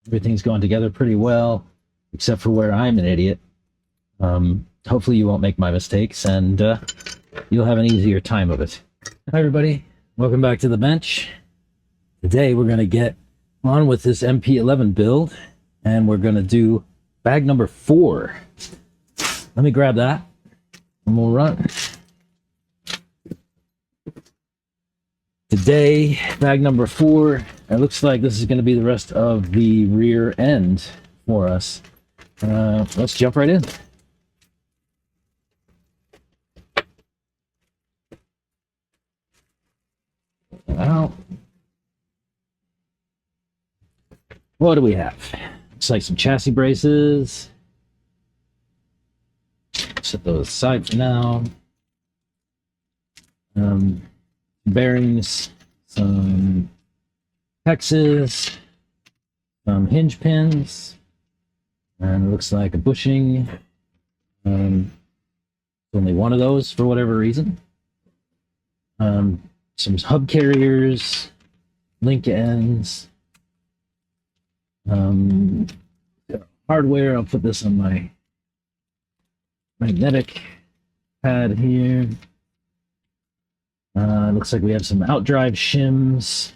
Everything's going together pretty well, except for where I'm an idiot. Hopefully you won't make my mistakes, and you'll have an easier time of it. Hi, everybody. Welcome back to the bench. Today, we're going to get on with this MP11 build, and we're going to do bag number 4. Let me grab that, and we'll run. Today, bag number 4, it looks like this is going to be the rest of the rear end for us. Let's jump right in. Out. What do we have? Looks like some chassis braces. Set those aside for now. Bearings, some hexes, some hinge pins, and it looks like a bushing. Only one of those for whatever reason. Some hub carriers, link ends, hardware. I'll put this on my magnetic pad here. Looks like we have some outdrive shims.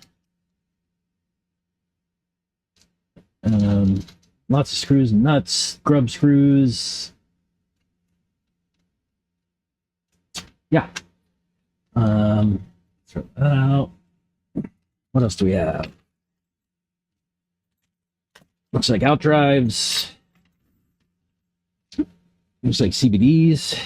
Lots of screws and nuts, grub screws. Yeah. Throw that out. What else do we have? Looks like outdrives. Looks like CBDs.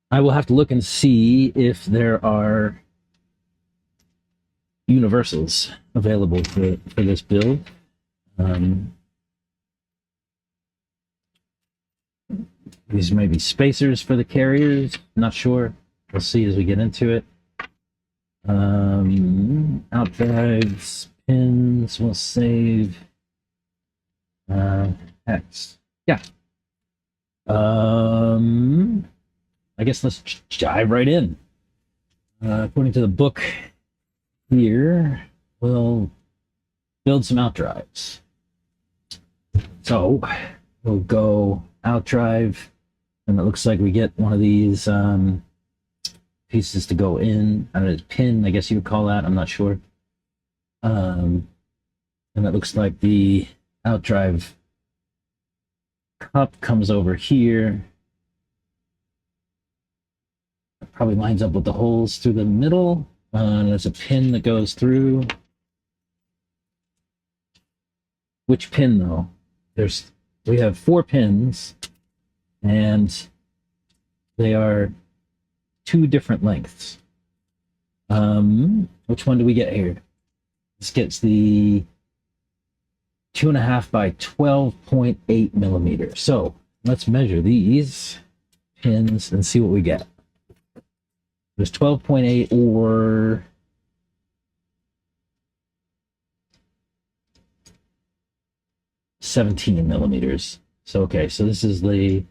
I will have to look and see if there are universals available for this build. These may be spacers for the carriers. Not sure. We'll see as we get into it. Outdrives, pins, we'll save. Hex. Yeah. I guess let's dive right in. According to the book here, we'll build some outdrives. So we'll go outdrive, and it looks like we get one of these pieces to go in. I don't know, pin, I guess you would call that. I'm not sure. And it looks like the outdrive cup comes over here. It probably lines up with the holes through the middle. And there's a pin that goes through. Which pin, though? We have 4 pins, and they are 2 different lengths. Which one do we get here? This gets the 2.5 by 12.8 millimeters. So let's measure these pins and see what we get. There's 12.8 or 17 millimeters. So, okay, so this is that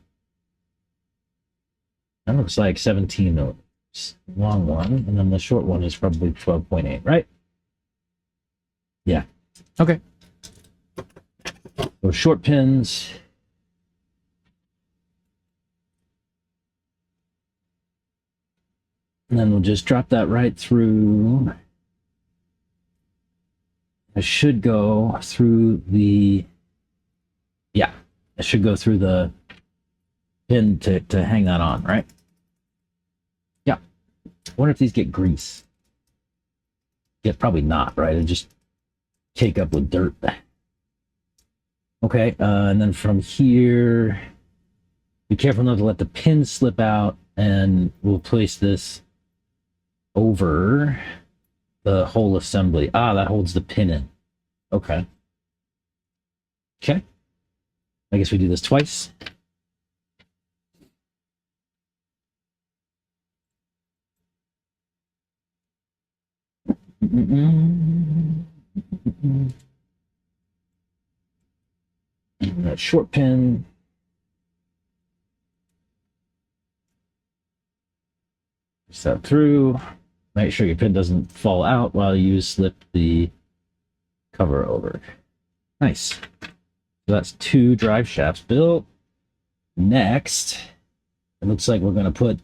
looks like 17 millimeters. Long one, and then the short one is probably 12.8, right? Yeah. Okay. So short pins. And then we'll just drop that right through. I should go through the, yeah, I should go through the pin to hang that on, right? Yeah. I wonder if these get grease. Yeah, probably not, right? It'll just cake up with dirt. Okay, and then from here, be careful not to let the pin slip out, and we'll place this over the whole assembly. Ah, that holds the pin in. Okay. Okay. I guess we do this twice. That short pin. Push that through. Make sure your pin doesn't fall out while you slip the cover over. Nice. So that's 2 drive shafts built. Next, it looks like we're going to put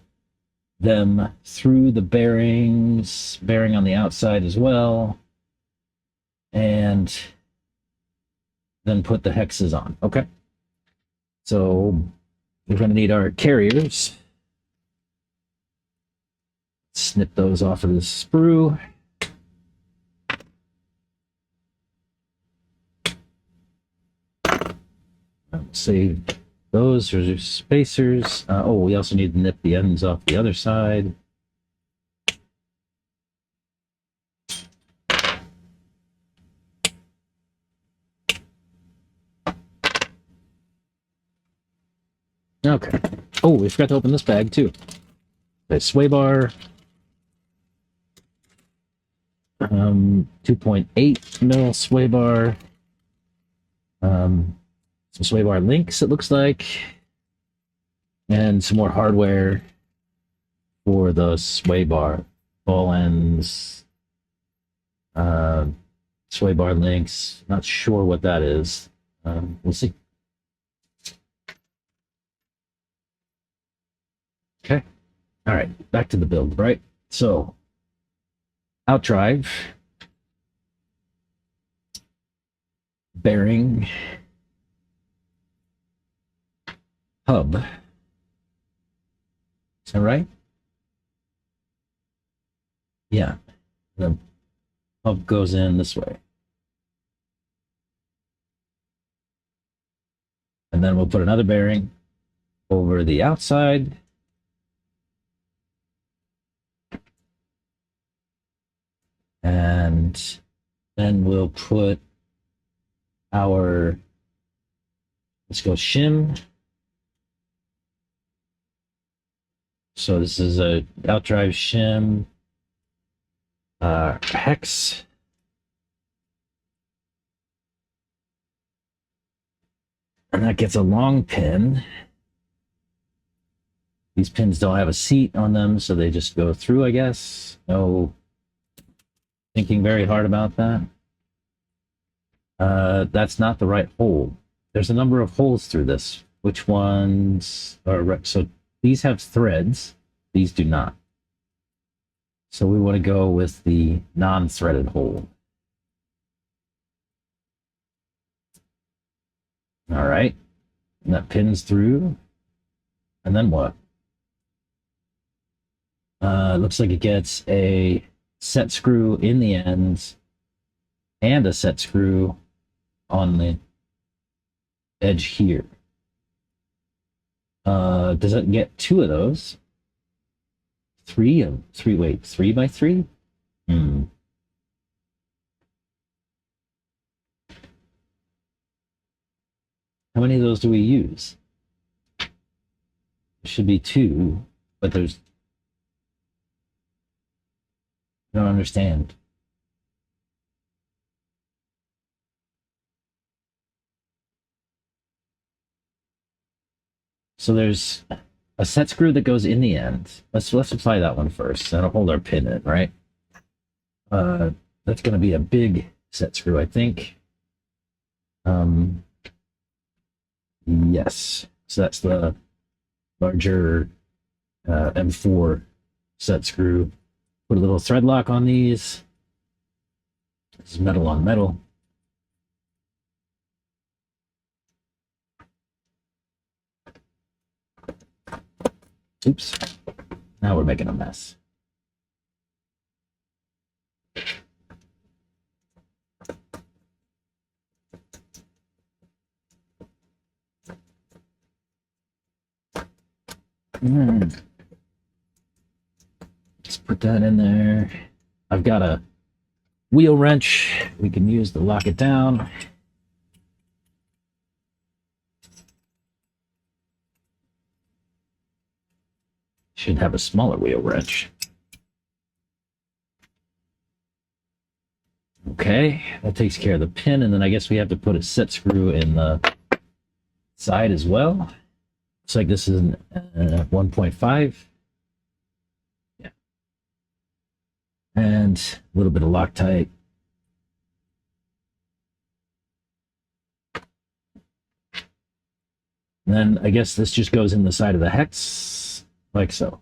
them through the bearings, bearing on the outside as well, and then put the hexes on. Okay. So we're going to need our carriers. Snip those off of the sprue. Save those are spacers. Oh, we also need to nip the ends off the other side. Okay. Oh, we forgot to open this bag too. The sway bar. 2.8 mil sway bar. Some sway bar links, it looks like. And some more hardware for the sway bar. Ball ends. Sway bar links. Not sure what that is. We'll see. Okay. All right. Back to the build, right? So, outdrive. Bearing. Hub. Is that right? Yeah. The hub goes in this way. And then we'll put another bearing over the outside. And then we'll put our, let's go shim. So this is a outdrive shim hex. And that gets a long pin. These pins don't have a seat on them, so they just go through, I guess. No thinking very hard about that. That's not the right hole. There's a number of holes through this. Which ones are, so these have threads, these do not. So we want to go with the non-threaded hole. All right, and that pins through, and then what? It looks like it gets a set screw in the ends and a set screw on the edge here. Does it get 2 of those? 3 by 3? How many of those do we use? There should be 2, but there's, I don't understand. So there's a set screw that goes in the end. Let's apply that one first. That'll hold our pin in, right? That's going to be a big set screw, I think. Yes. So that's the larger M4 set screw. Put a little thread lock on these. This is metal on metal. Oops. Now we're making a mess. Let's put that in there. I've got a wheel wrench we can use to lock it down. Should have a smaller wheel wrench. Okay, that takes care of the pin, and then I guess we have to put a set screw in the side as well. Looks like this is 1.5. Yeah. And a little bit of Loctite. And then I guess this just goes in the side of the hex, like so.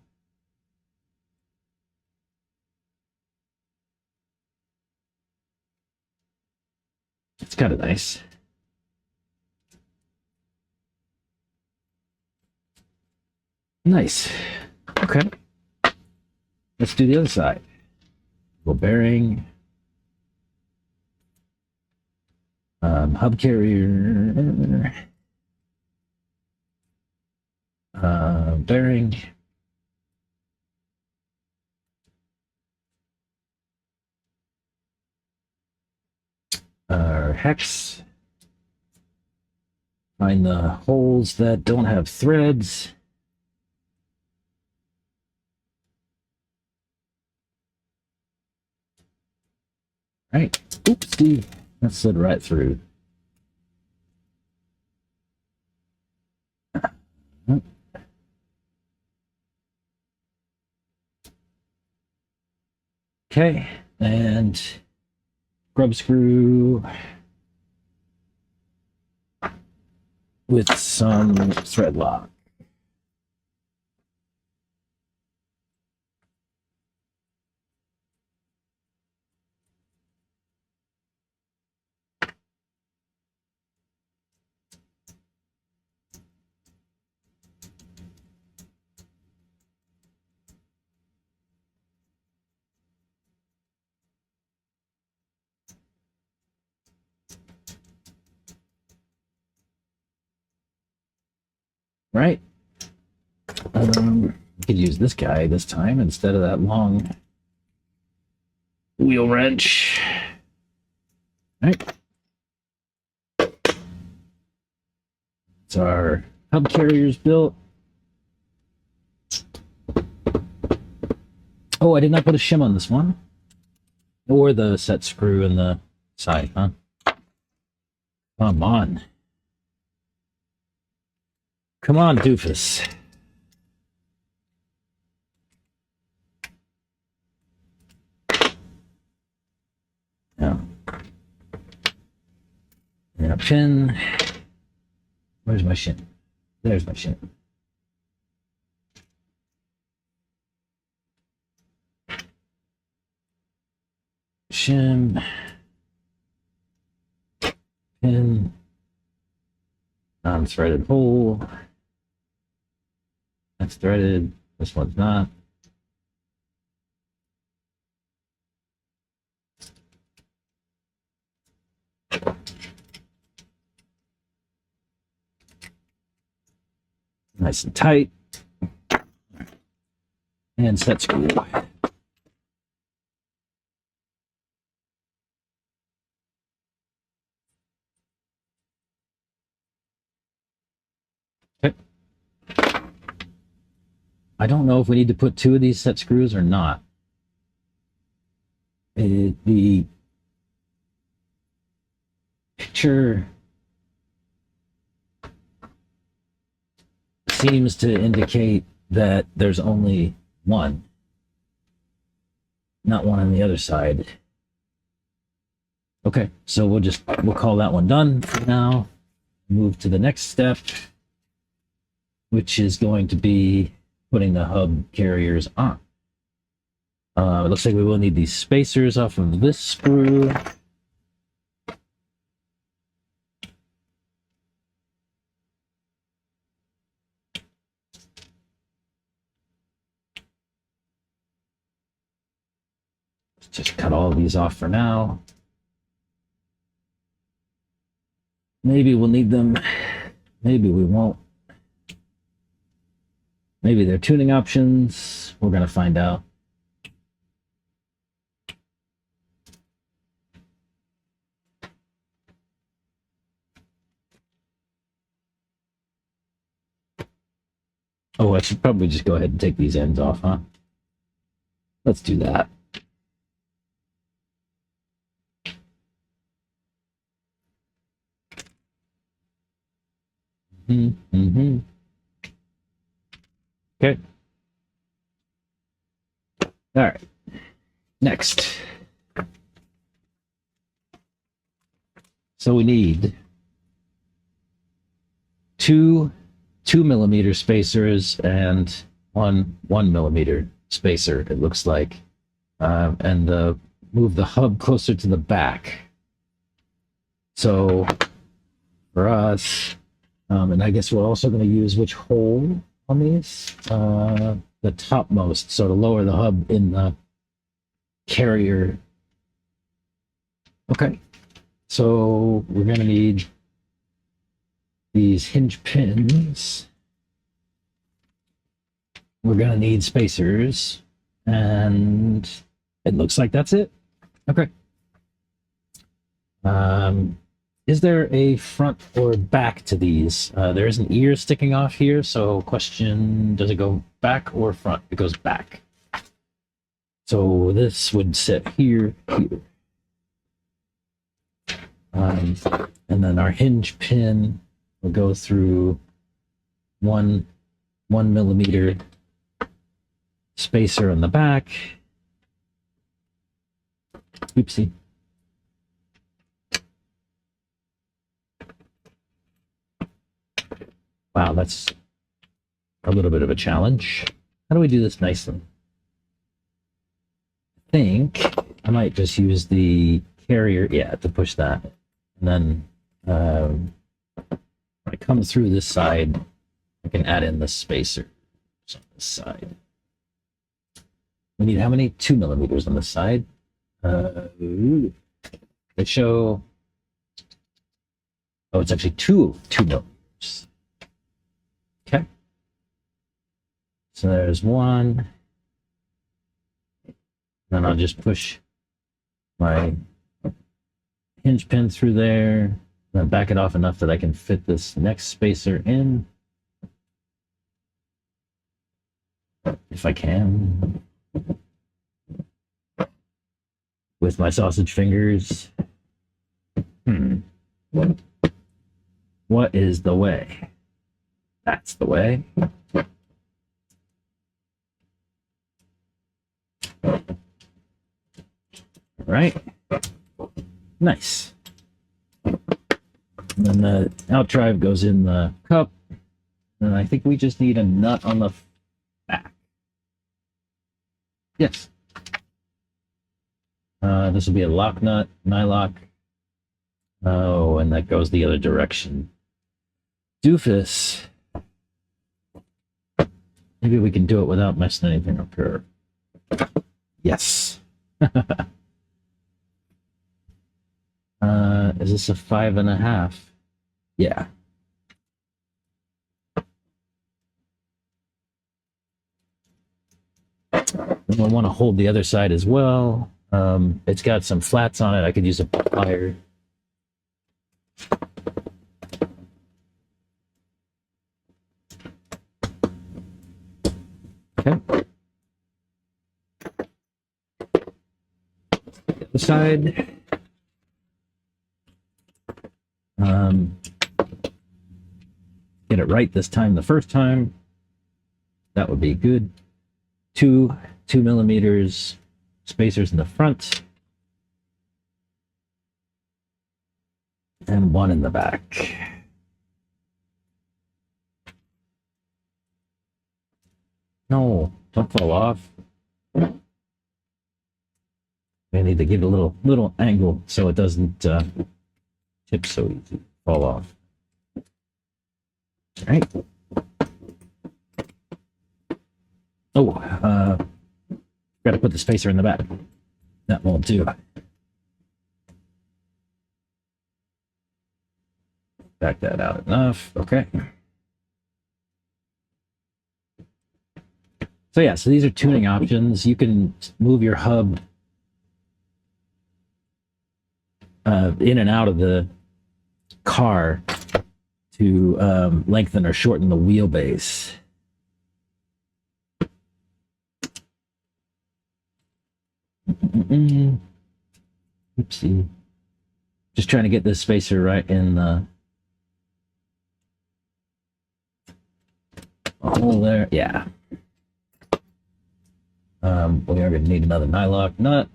It's kind of nice. Nice. Okay. Let's do the other side. Little bearing. Hub carrier. Bearing. Hex. Find the holes that don't have threads. Right. Oopsie. That slid right through. Okay. And grub screw with some thread lock. Right. We could use this guy this time instead of that long wheel wrench. Right. It's our hub carriers built. Oh, I did not put a shim on this one. Or the set screw in the side, huh? Come on. Come on, doofus. Yeah. Yeah, pin. Where's my shim? There's my shim. Shim. Pin. Non-threaded hole. That's threaded. This one's not. Nice and tight. And set screw. Okay. I don't know if we need to put 2 of these set screws or not. The picture seems to indicate that there's only one, not one on the other side. Okay, so we'll call that one done for now. Move to the next step, which is going to be putting the hub carriers on. It looks like we will need these spacers off of this screw. Let's just cut all of these off for now. Maybe we'll need them. Maybe we won't. Maybe they're tuning options. We're going to find out. Oh, I should probably just go ahead and take these ends off, huh? Let's do that. Mm-hmm. Okay. All right. Next. So we need two 2mm spacers and one 1mm spacer, it looks like. And move the hub closer to the back. So for us, and I guess we're also going to use which hole on these? The topmost, so to lower the hub in the carrier. Okay, so we're going to need these hinge pins. We're going to need spacers, and it looks like that's it. Okay. Is there a front or back to these? There is an ear sticking off here, so question, does it go back or front? It goes back. So this would sit here. And then our hinge pin will go through 1mm spacer in the back. Oopsie. Wow, that's a little bit of a challenge. How do we do this nicely? I think I might just use the carrier, yeah, to push that. And then when I come through this side, I can add in the spacer on this side. We need how many? 2mm on this side. They show, oh, it's actually two 2mm. Okay. So there's one. Then I'll just push my hinge pin through there, then back it off enough that I can fit this next spacer in. If I can. With my sausage fingers. What is the way? That's the way. All right. Nice. And then the out drive goes in the cup. And I think we just need a nut on the back. Yes. This will be a lock nut, nylock. Oh, and that goes the other direction. Doofus. Maybe we can do it without messing anything up here. Yes. Is this a 5.5? Yeah. Then we'll want to hold the other side as well. It's got some flats on it. I could use a plier. Okay. The other side. Get it right this time. The first time, that would be good. 2mm spacers in the front, and one in the back. No, don't fall off. I need to give it a little angle so it doesn't tip so easy, fall off. All right. Oh, got to put the spacer in the back. That won't do. Back that out enough. Okay. So yeah, so these are tuning options. You can move your hub in and out of the car to lengthen or shorten the wheelbase. Oopsie. Just trying to get this spacer right in the hole there. Yeah. We are going to need another nylock nut.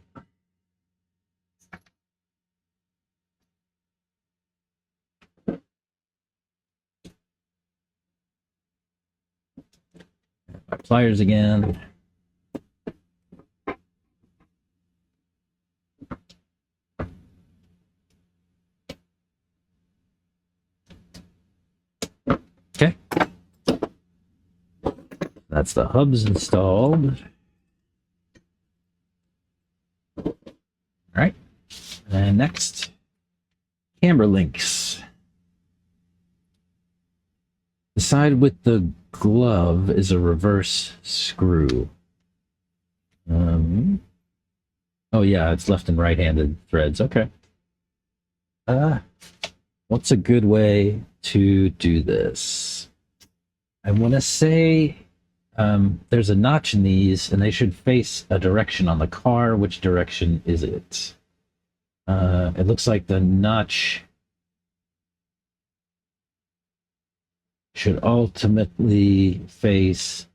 My pliers again. Okay. That's the hubs installed. All right. And next, camber links. The side with the glove is a reverse screw. Oh yeah, it's left and right-handed threads. Okay. What's a good way to do this? I want to say there's a notch in these, and they should face a direction on the car. Which direction is it? It looks like the notch should ultimately face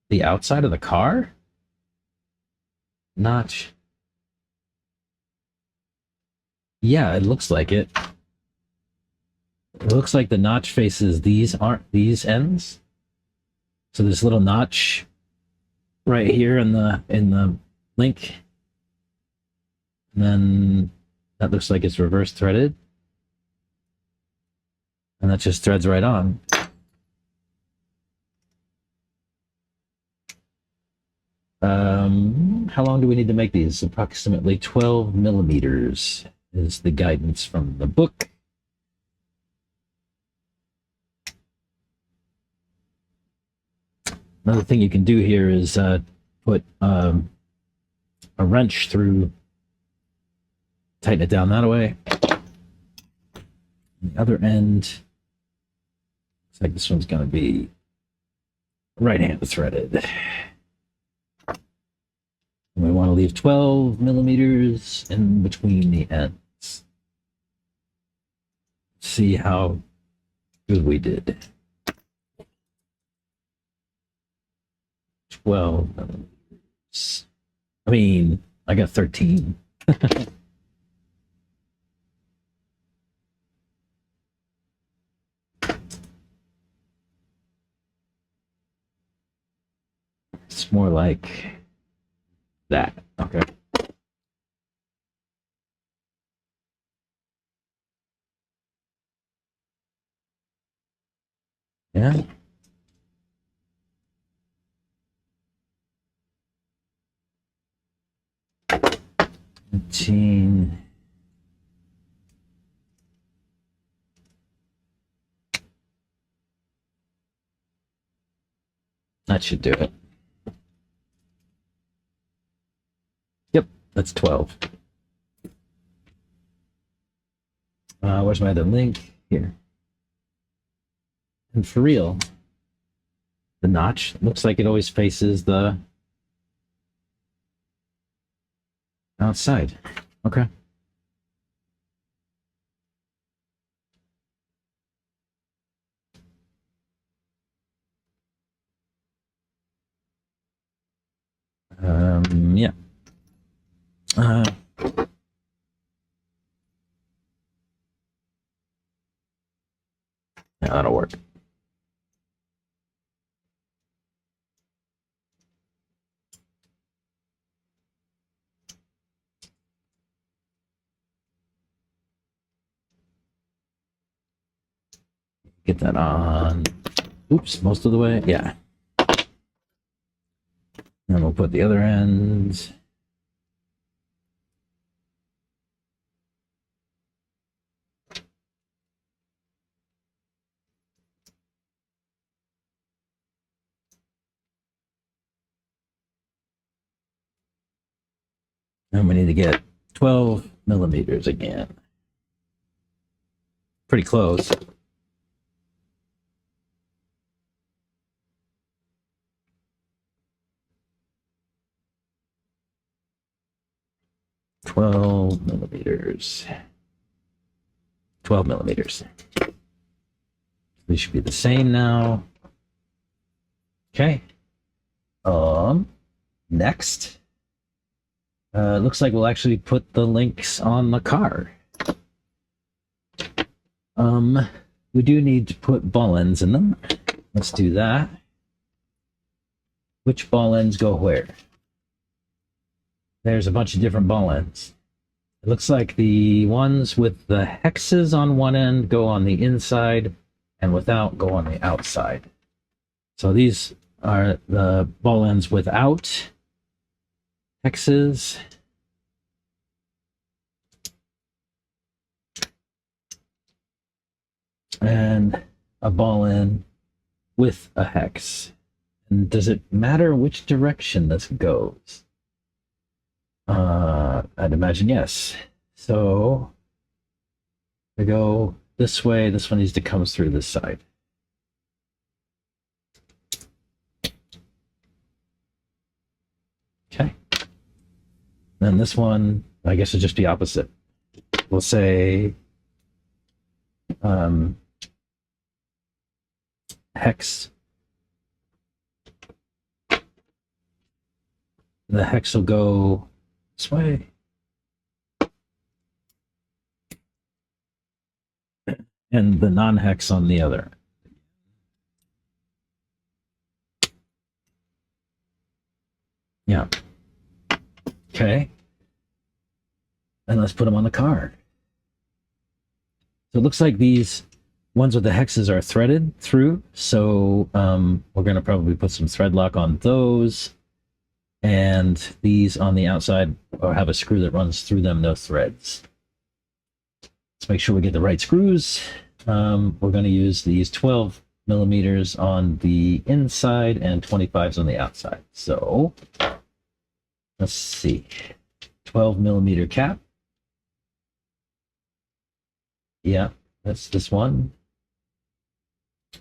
the outside of the car. Notch. Yeah, it looks like it. It looks like the notch faces these ends. So this little notch right here in the link. And then that looks like it's reverse threaded. And that just threads right on. How long do we need to make these? Approximately 12 millimeters is the guidance from the book. Another thing you can do here is put a wrench through, tighten it down that way. The other end, looks like this one's going to be right-hand threaded. And we want to leave 12 millimeters in between the ends. See how good we did. 12 millimeters. I mean, I got 13. It's more like that. Okay. Yeah. 15. That should do it. Yep, that's 12. Where's my other link? Here. And for real, the notch looks like it always faces the outside. Okay. Yeah. Yeah, that'll work. Get that on. Oops, most of the way. Yeah. And we'll put the other end. And we need to get 12 millimeters again. Pretty close. $12 millimeters. 12 millimeters. These should be the same now. Okay. Next, looks like we'll actually put the links on the car. We do need to put ball ends in them. Let's do that. Which ball ends go where? There's a bunch of different ball ends. It looks like the ones with the hexes on one end go on the inside, and without go on the outside. So these are the ball ends without hexes. And a ball end with a hex. And does it matter which direction this goes? I'd imagine yes. So we go this way. This one needs to come through this side. Okay. Then this one, I guess, would just be opposite. We'll say hex. The hex will go this way. And the non-hex on the other. Yeah. Okay. And let's put them on the card. So it looks like these ones with the hexes are threaded through. So we're going to probably put some thread lock on those. And these on the outside or have a screw that runs through them, no threads. Let's make sure we get the right screws. We're going to use these 12 millimeters on the inside and 25s on the outside. So let's see. 12 millimeter cap. Yeah, that's this one.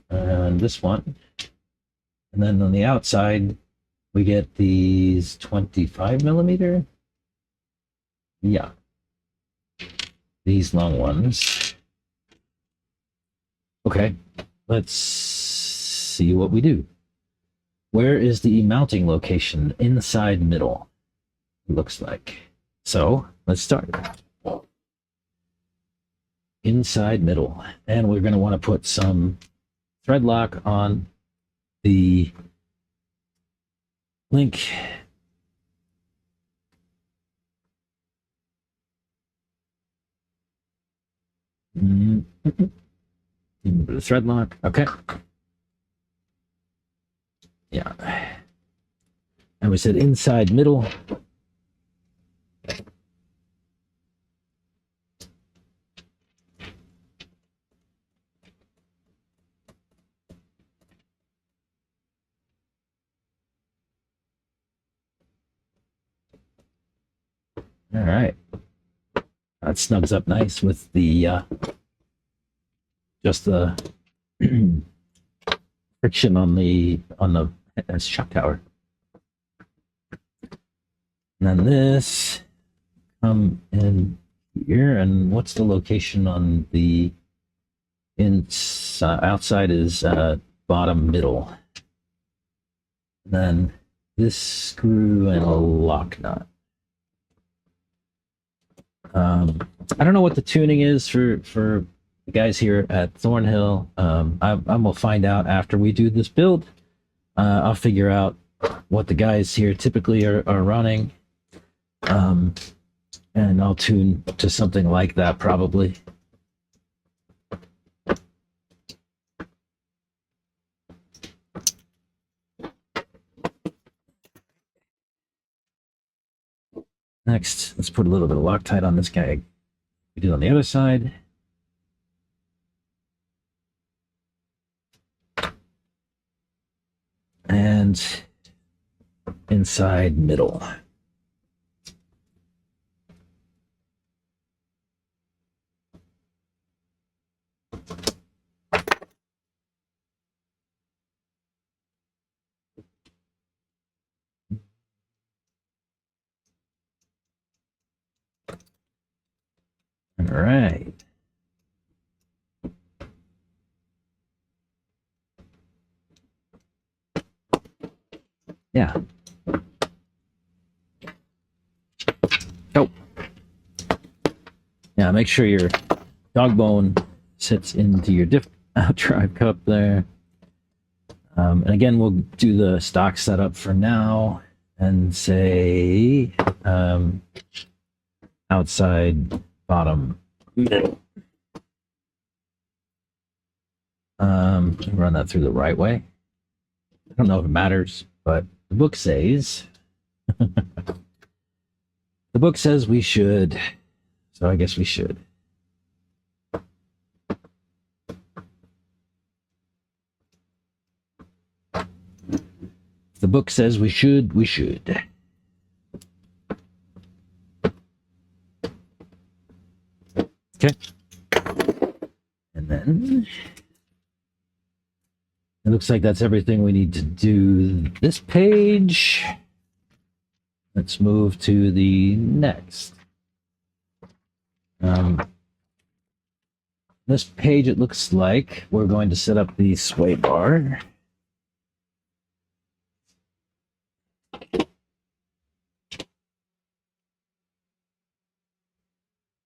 And this one. And then on the outside, we get these 25 millimeter. Yeah. These long ones. Okay, let's see what we do. Where is the mounting location? Inside middle, it looks like. So let's start. Inside middle. And we're going to want to put some thread lock on the link. The thread lock. Okay. Yeah. And we said inside middle. All right. That snugs up nice with the just the friction on the shock tower. And then this come in here, and what's the location on the inside? Outside is bottom middle. And then this screw and a lock nut. I don't know what the tuning is for the guys here at Thornhill. I will find out after we do this build. I'll figure out what the guys here typically are running. And I'll tune to something like that probably. Next, let's put a little bit of Loctite on this guy. We do it on the other side. And inside middle. All right. Yeah. Yeah, make sure your dog bone sits into your diff drive cup there. And again, we'll do the stock setup for now and say outside, bottom, middle. Run that through the right way. I don't know if it matters, but the book says the book says we should, so I guess we should. The book says we should, we should. Okay. And then it looks like that's everything we need to do this page. Let's move to the next. This page, it looks like we're going to set up the sway bar.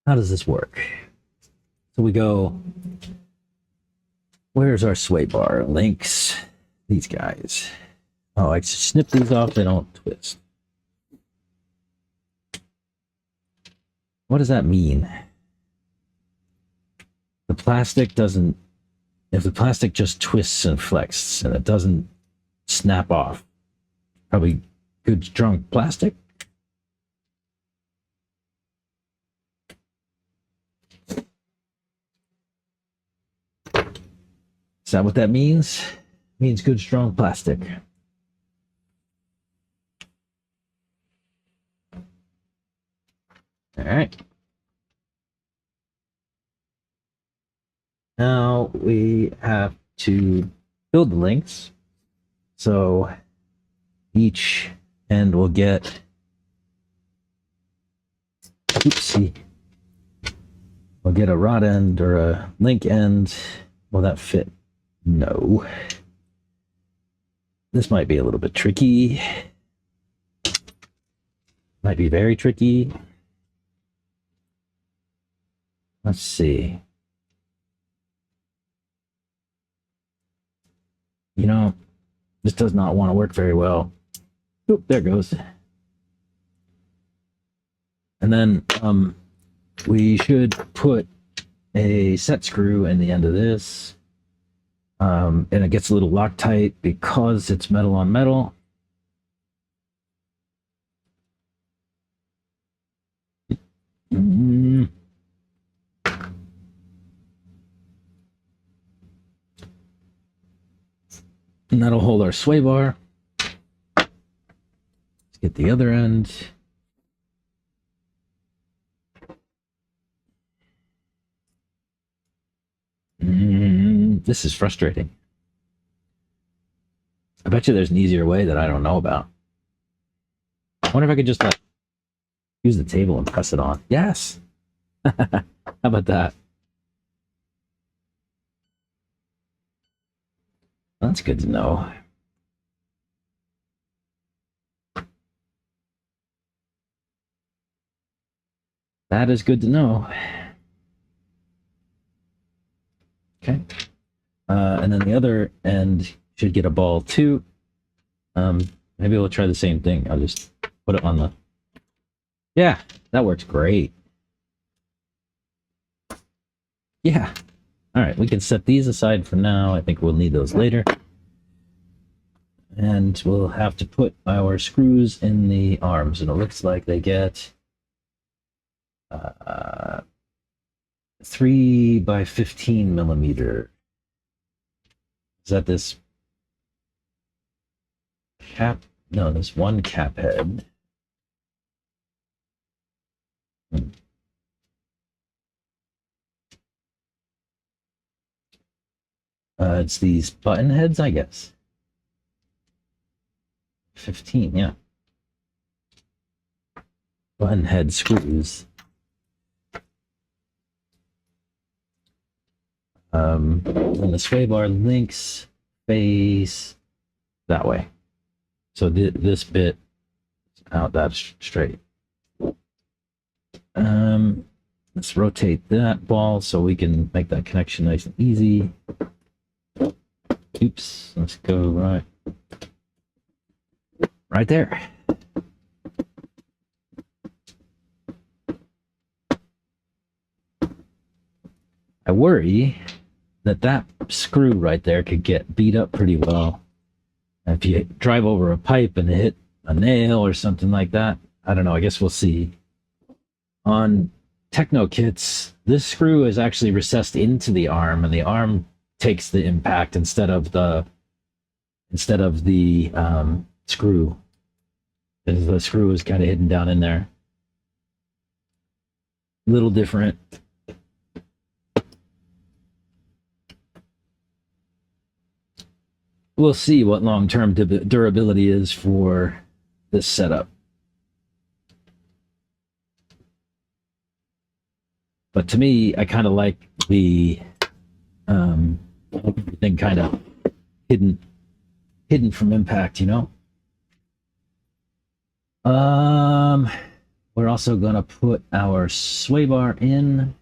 How does this work? So we go, where's our sway bar? Links, these guys. Oh, I snip these off, they don't twist. What does that mean? The plastic doesn't, if the plastic just twists and flexes and it doesn't snap off, probably good strong plastic. Is that what that means? It means good strong plastic. All right. Now we have to build the links. So each end will get, oopsie, we'll get a rod end or a link end. Will that fit? No. This might be a little bit tricky. Might be very tricky. Let's see. You know, this does not want to work very well. Oop, there it goes. And then we should put a set screw in the end of this. And it gets a little Loctite because it's metal on metal. And that'll hold our sway bar. Let's get the other end. This is frustrating. I bet you there's an easier way that I don't know about. I wonder if I could just use the table and press it on. Yes. How about that? That's good to know. That is good to know. Okay. And then the other end should get a ball too. Maybe we'll try the same thing. I'll just put it on the... Yeah, that works great. Yeah. All right, we can set these aside for now. I think we'll need those later. And we'll have to put our screws in the arms, and it looks like they get 3 by 15 millimeter. Is that this cap? No, this one cap head. It's these button heads, I guess. 15, yeah. Button head screws. And the sway bar links face that way. So this bit out that straight. Let's rotate that ball so we can make that connection nice and easy. Oops, let's go right there. I worry that that screw right there could get beat up pretty well. If you drive over a pipe and hit a nail or something like that, I don't know. I guess we'll see. On Techno kits, this screw is actually recessed into the arm, and the arm takes the impact instead of the screw. Because the screw is kind of hidden down in there. A little different. We'll see what long-term durability is for this setup. But to me, I kind of like the everything kind of hidden from impact, you know. We're also gonna put our sway bar in.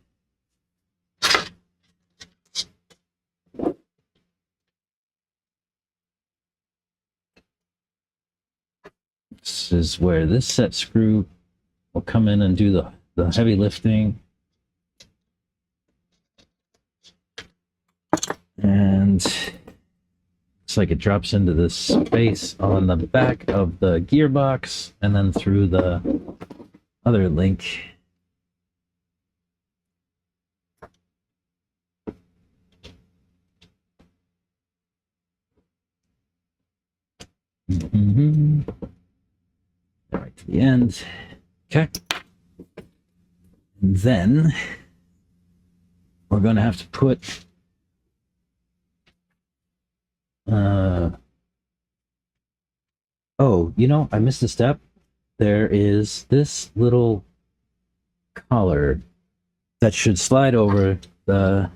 This is where this set screw will come in and do the heavy lifting. And looks like it drops into this space on the back of the gearbox and then through the other link. Right to the end. Okay. And then we're going to have to put oh, you know, I missed a step. There is this little collar that should slide over the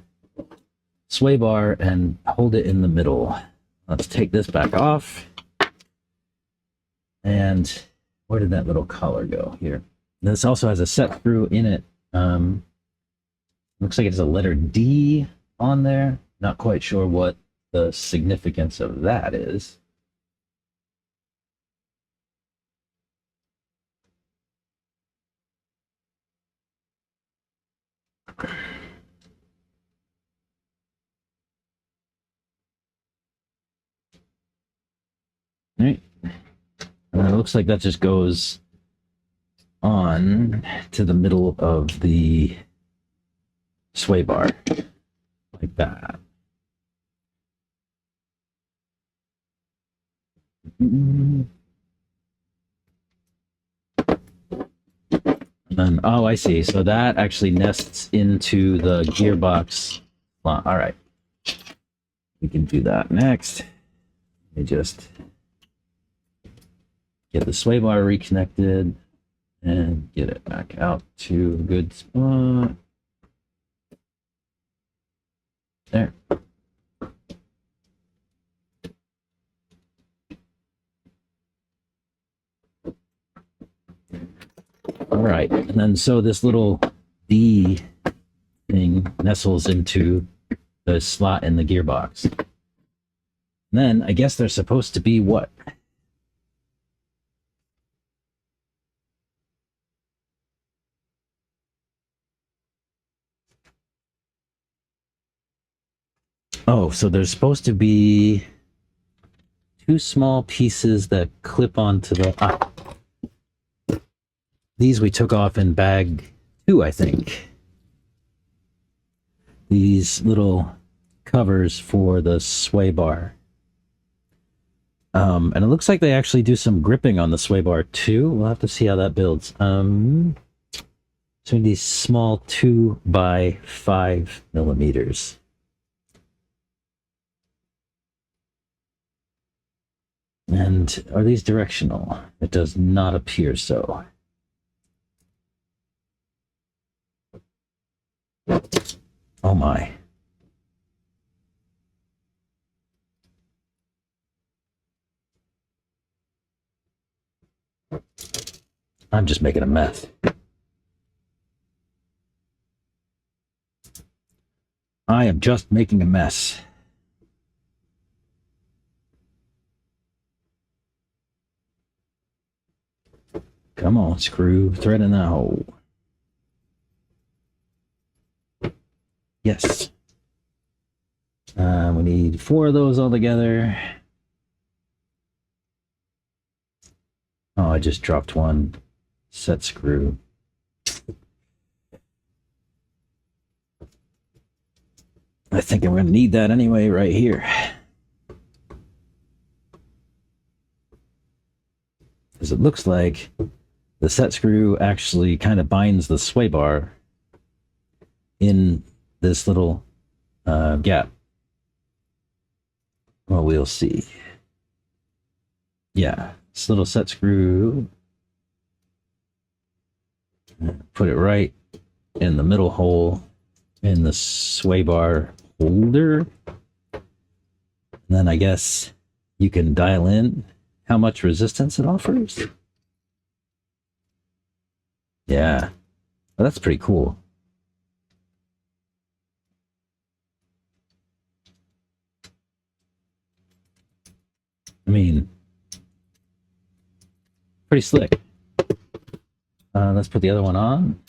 sway bar and hold it in the middle. Let's take this back off. And where did that little collar go? Here. This also has a set screw in it. Looks like it's a letter D on there. Not quite sure what the significance of that is. All right. And it looks like that just goes on to the middle of the sway bar, like that. And then, oh, I see. So that actually nests into the gearbox. All right. We can do that next. Let me just get the sway bar reconnected and get it back out to a good spot. There. All right, and then so this little D thing nestles into the slot in the gearbox. And then I guess they're supposed to be what? Oh, so there's supposed to be two small pieces that clip onto the... These we took off in bag 2, I think. These little covers for the sway bar. And it looks like they actually do some gripping on the sway bar too. We'll have to see how that builds. So these small 2 by 5 millimeters. And are these directional? It does not appear so. Oh my. I'm just making a mess. I am just making a mess. Come on, screw. Thread in that hole. Yes. We need 4 of those all together. Oh, I just dropped one set screw. I think I'm going to need that anyway right here. Because it looks like the set screw actually kind of binds the sway bar in this little gap. Well, we'll see. Yeah, this little set screw. Put it right in the middle hole in the sway bar holder. And then I guess you can dial in how much resistance it offers. Yeah, well, that's pretty cool. I mean, pretty slick. Let's put the other one on.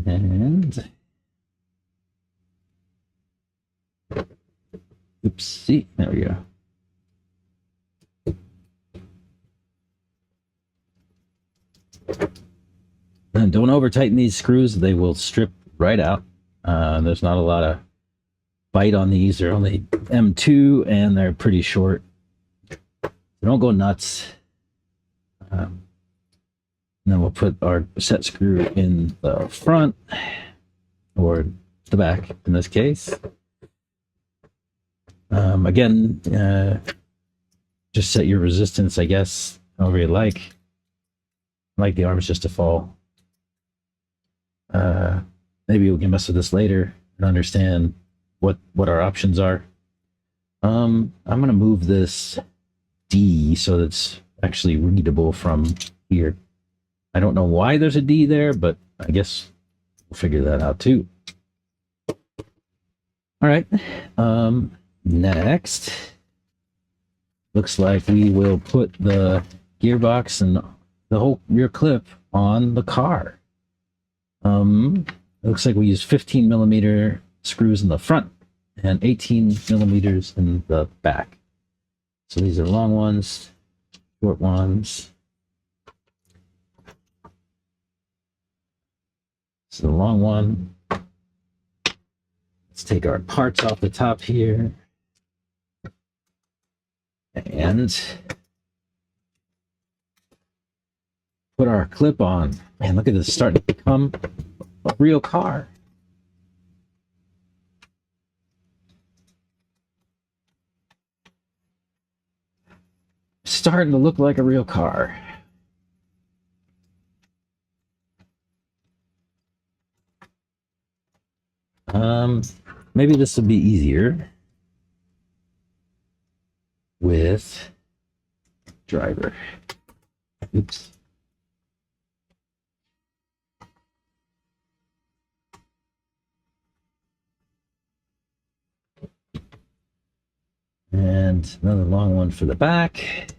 And oopsie, there we go. And don't over tighten these screws, they will strip right out. There's not a lot of bite on these. They're only M2 and they're pretty short. So don't go nuts. And then we'll put our set screw in the front, or the back in this case. Again, just set your resistance, I guess, however you like. I like the arms just to fall. Maybe we can mess with this later and understand what our options are. I'm going to move this D so that's actually readable from here. I don't know why there's a D there, but I guess we'll figure that out too. All right. Next, looks like we will put the gearbox and the whole rear clip on the car. It looks like we use 15 millimeter screws in the front and 18 millimeters in the back. So these are long ones, short ones. This is the long one. Let's take our parts off the top here. And put our clip on. Man, look at this starting to become a real car. Starting to look like a real car. Maybe this will be easier with driver. Oops. And another long one for the back.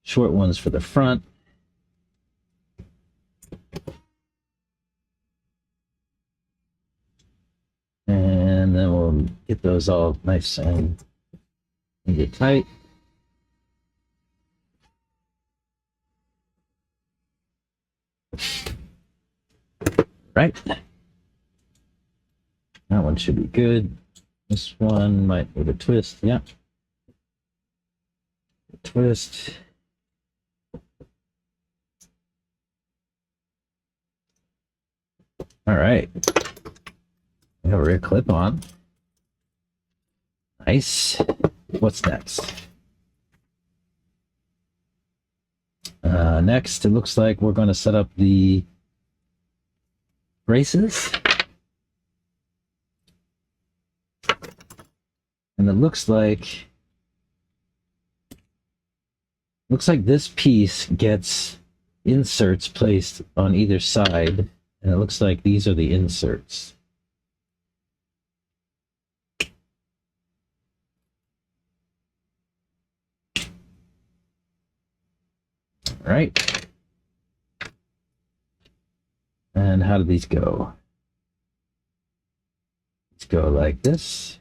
Short ones for the front. And then we'll get those all nice and get tight. Right. That one should be good. This one might need a twist. Yeah. Twist. All right. We have a rear clip on. Nice. What's next? Next, it looks like we're going to set up the braces. And it looks like this piece gets inserts placed on either side, and it looks like these are the inserts. All right. And how do these go? Let's go like this.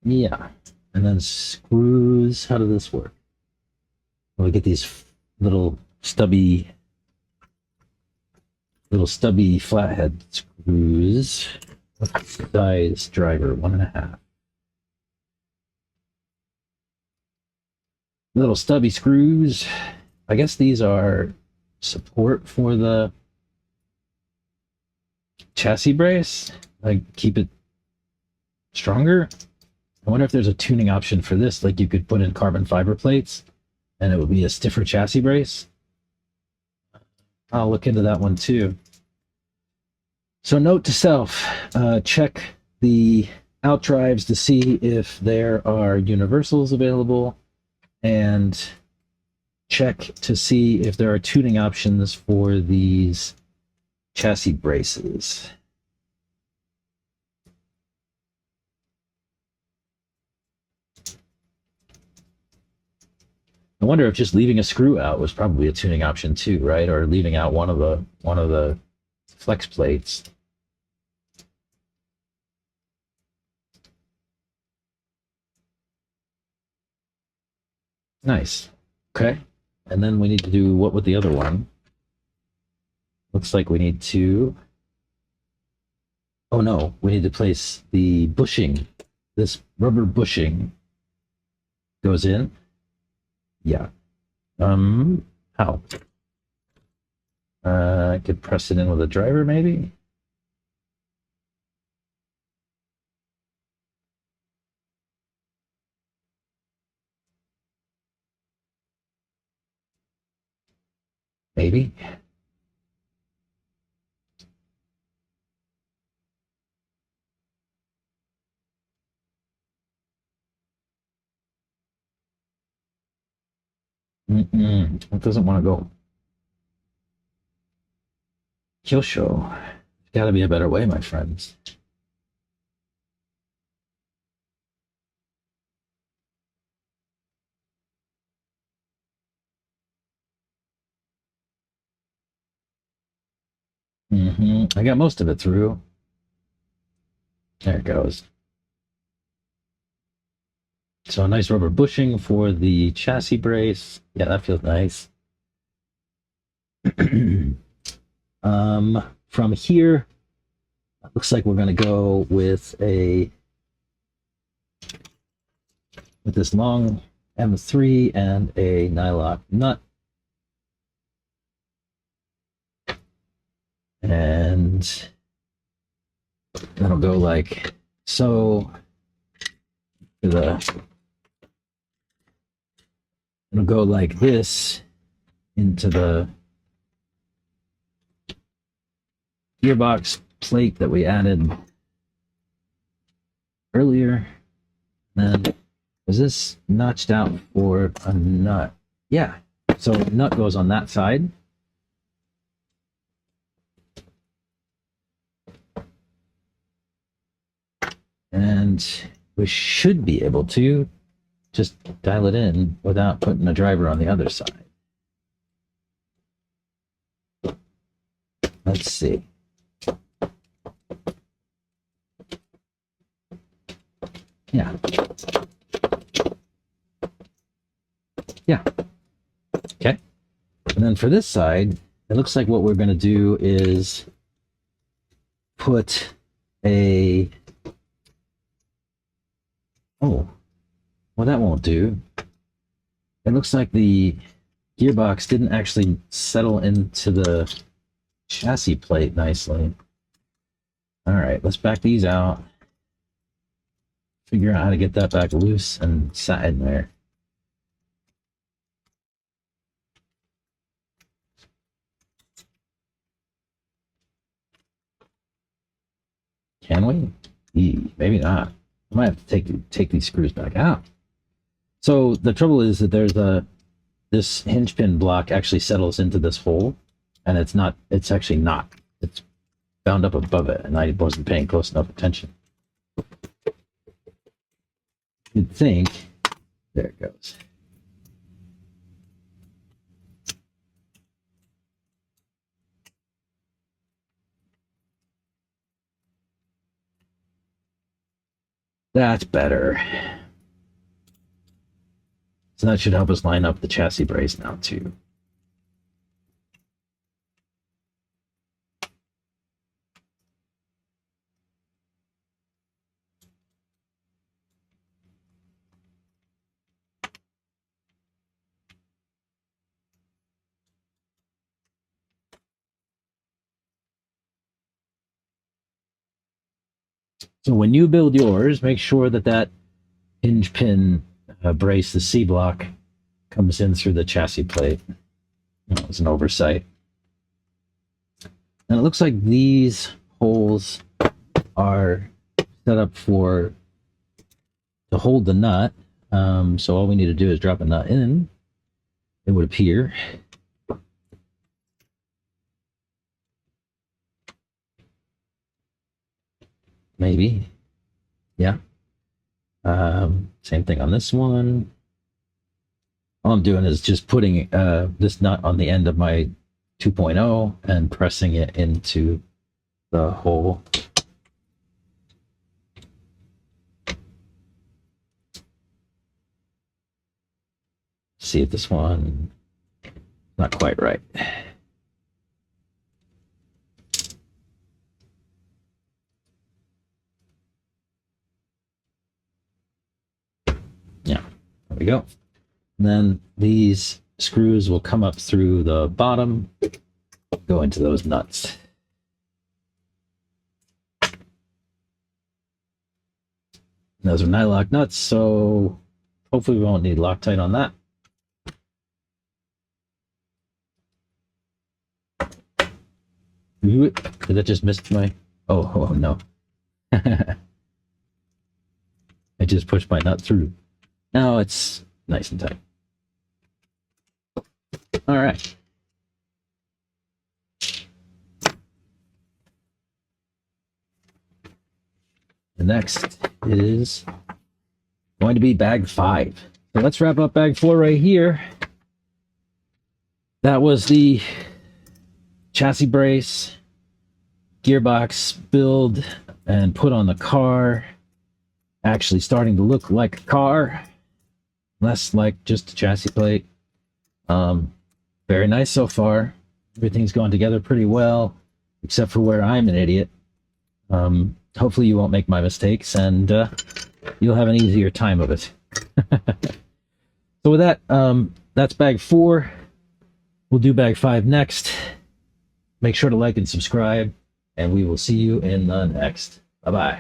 Yeah. And then screws. How does this work? Well, we get these little stubby flathead screws. What size driver? 1.5. Little stubby screws. I guess these are support for the chassis brace. Like, keep it stronger. I wonder if there's a tuning option for this. Like, you could put in carbon fiber plates and it would be a stiffer chassis brace. I'll look into that one too. So note to self, check the out drives to see if there are universals available, and check to see if there are tuning options for these chassis braces. I wonder if just leaving a screw out was probably a tuning option too, right? Or leaving out one of the flex plates. Nice. Okay. And then we need to do what with the other one? Looks like we need to... Oh no, we need to place the bushing. This rubber bushing goes in. Yeah. How? I could press it in with a driver, maybe? Maybe. It doesn't want to go. Kyosho. There's got to be a better way, my friends. I got most of it through. There it goes. So a nice rubber bushing for the chassis brace. Yeah, that feels nice. From here, it looks like we're going to go with this long M3 and a nylock nut. And that'll go like so. It'll go like this into the gearbox plate that we added earlier. And then was this notched out for a nut? Yeah. So the nut goes on that side. And we should be able to just dial it in without putting a driver on the other side. Let's see. Yeah. Yeah. Okay. And then for this side, it looks like what we're going to do is put a... Oh, well, that won't do. It looks like the gearbox didn't actually settle into the chassis plate nicely. All right, let's back these out. figure out how to get that back loose and sat in there. Can we? Maybe not. I might have to take these screws back out. So the trouble is that there's this hinge pin block actually settles into this hole, and it's actually not. It's bound up above it, and I wasn't paying close enough attention. You'd think, there it goes. That's better. So that should help us line up the chassis brace now too. So when you build yours, make sure that that hinge pin brace, the C block, comes in through the chassis plate. It was an oversight. And it looks like these holes are set up to hold the nut. So all we need to do is drop a nut in, it would appear. Maybe. Yeah. Same thing on this one. All I'm doing is just putting this nut on the end of my 2.0 and pressing it into the hole. See if this one, not quite right. Yeah, there we go. And then these screws will come up through the bottom, go into those nuts. And those are nylock nuts, so hopefully we won't need Loctite on that. Did that just miss my... Oh no. I just pushed my nut through. Now it's nice and tight. All right. The next is going to be bag 5. So let's wrap up bag 4 right here. That was the chassis brace, gearbox build and put on the car. Actually starting to look like a car, less like just a chassis plate. Very nice so far. Everything's gone together pretty well, except for where I'm an idiot. Hopefully you won't make my mistakes, and you'll have an easier time of it. So with that, that's bag 4. We'll do bag 5 next. Make sure to like and subscribe, and we will see you in the next. Bye-bye.